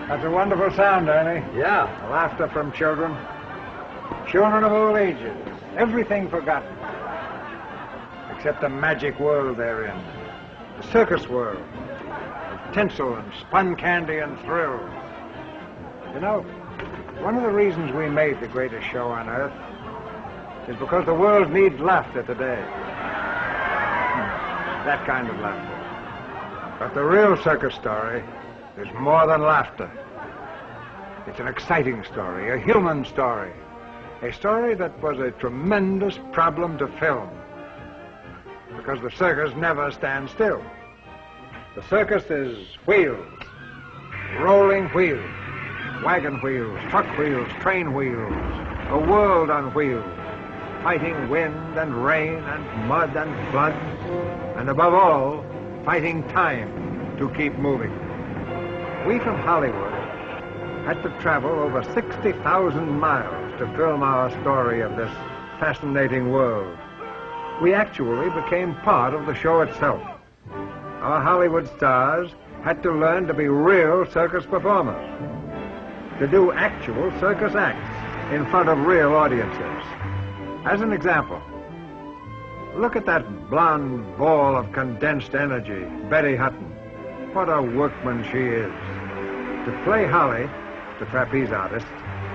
That's a wonderful sound, Ernie. Yeah. Laughter from children. Children of all ages. Everything forgotten. Except the magic world they're in. The circus world. Of tinsel and spun candy and thrill. You know, one of the reasons we made the greatest show on earth is because the world needs laughter today. That kind of laughter. But the real circus story is more than laughter. It's an exciting story, a human story. A story that was a tremendous problem to film. Because the circus never stands still. The circus is wheels, rolling wheels, wagon wheels, truck wheels, train wheels, a world on wheels, fighting wind and rain and mud and flood, and above all, fighting time to keep moving. We from Hollywood had to travel over 60,000 miles to film our story of this fascinating world. We actually became part of the show itself. Our Hollywood stars had to learn to be real circus performers, to do actual circus acts in front of real audiences. As an example, look at that blonde ball of condensed energy, Betty Hutton. What a workman she is. To play Holly, the trapeze artist,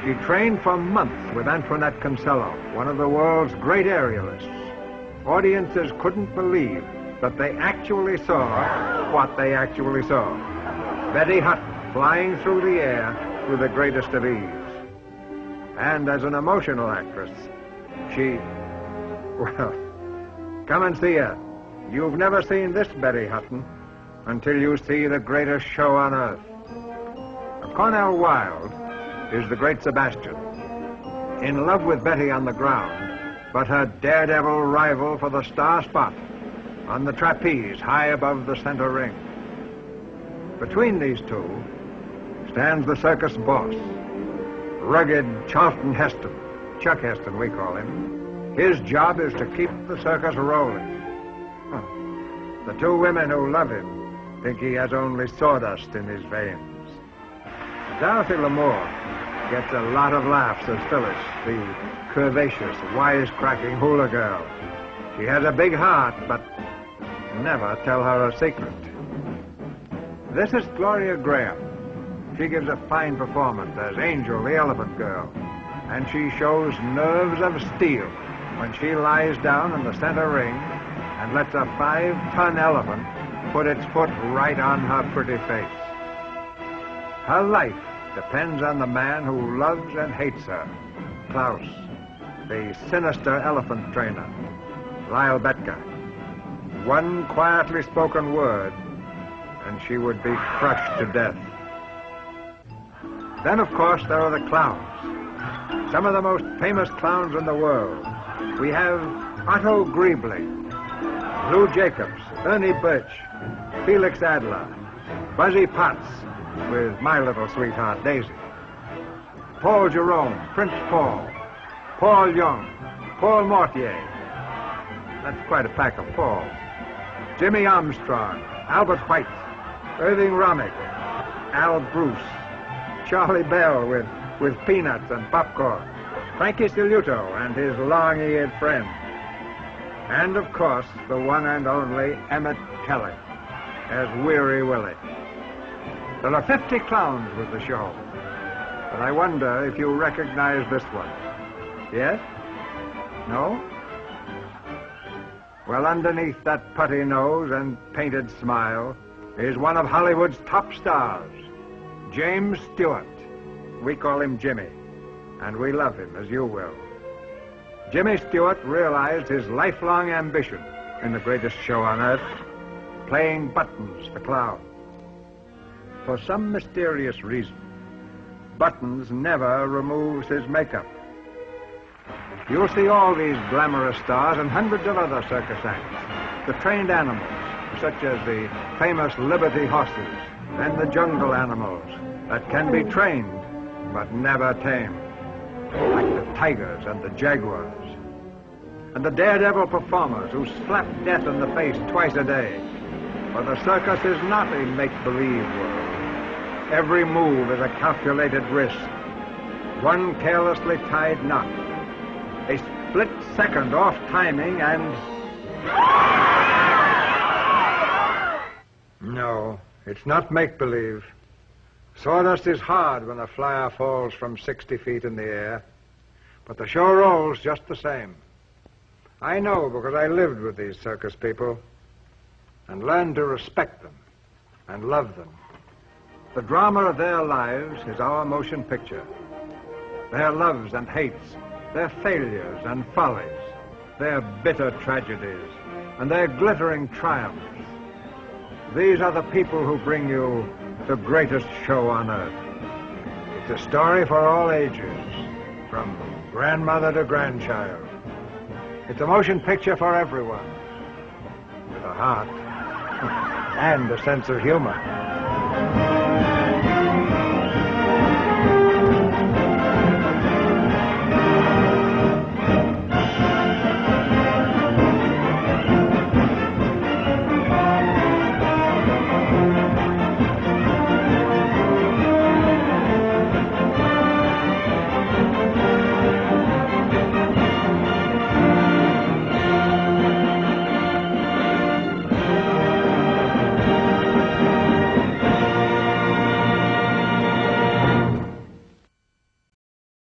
she trained for months with Antoinette Consello, one of the world's great aerialists. Audiences couldn't believe that they actually saw what they actually saw. Betty Hutton flying through the air with the greatest of ease. And as an emotional actress, she, well, come and see her. You've never seen this Betty Hutton until you see the greatest show on earth. Cornel Wilde is the great Sebastian, in love with Betty on the ground, but her daredevil rival for the star spot on the trapeze high above the center ring. Between these two stands the circus boss, rugged Charlton Heston, Chuck Heston we call him. His job is to keep the circus rolling. The two women who love him think he has only sawdust in his veins. Dorothy Lamour gets a lot of laughs as Phyllis, the curvaceous, wisecracking hula girl. She has a big heart, but never tell her a secret. This is Gloria Graham. She gives a fine performance as Angel, the elephant girl, and she shows nerves of steel when she lies down in the center ring and lets a 5-ton elephant put its foot right on her pretty face. Her life depends on the man who loves and hates her, Klaus, the sinister elephant trainer, Lyle Betka. One quietly spoken word, and she would be crushed to death. Then, of course, there are the clowns, some of the most famous clowns in the world. We have Otto Griebling, Lou Jacobs, Ernie Birch, Felix Adler, Buzzy Potts, with my little sweetheart, Daisy. Paul Jerome, Prince Paul, Paul Young, Paul Mortier. That's quite a pack of Pauls. Jimmy Armstrong, Albert White, Irving Romick, Al Bruce, Charlie Bell with peanuts and popcorn, Frankie Stiluto and his long-eared friend, and, of course, the one and only Emmett Kelly as Weary Willie. There are 50 clowns with the show, but I wonder if you recognize this one. Yes? No? Well, underneath that putty nose and painted smile is one of Hollywood's top stars, James Stewart. We call him Jimmy, and we love him, as you will. Jimmy Stewart realized his lifelong ambition in the greatest show on earth, playing Buttons, the clown. For some mysterious reason, Buttons never removes his makeup. You'll see all these glamorous stars and hundreds of other circus acts. The trained animals, such as the famous Liberty horses, and the jungle animals that can be trained but never tamed, like the tigers and the jaguars. And the daredevil performers who slap death in the face twice a day. For the circus is not a make-believe world. Every move is a calculated risk. One carelessly tied knot. A split second off timing and... No, it's not make-believe. Sawdust is hard when a flyer falls from 60 feet in the air, but the show rolls just the same. I know because I lived with these circus people and learned to respect them and love them. The drama of their lives is our motion picture. Their loves and hates, their failures and follies, their bitter tragedies, and their glittering triumphs. These are the people who bring you the greatest show on earth. It's a story for all ages, from grandmother to grandchild. It's a motion picture for everyone, with a heart and a sense of humor.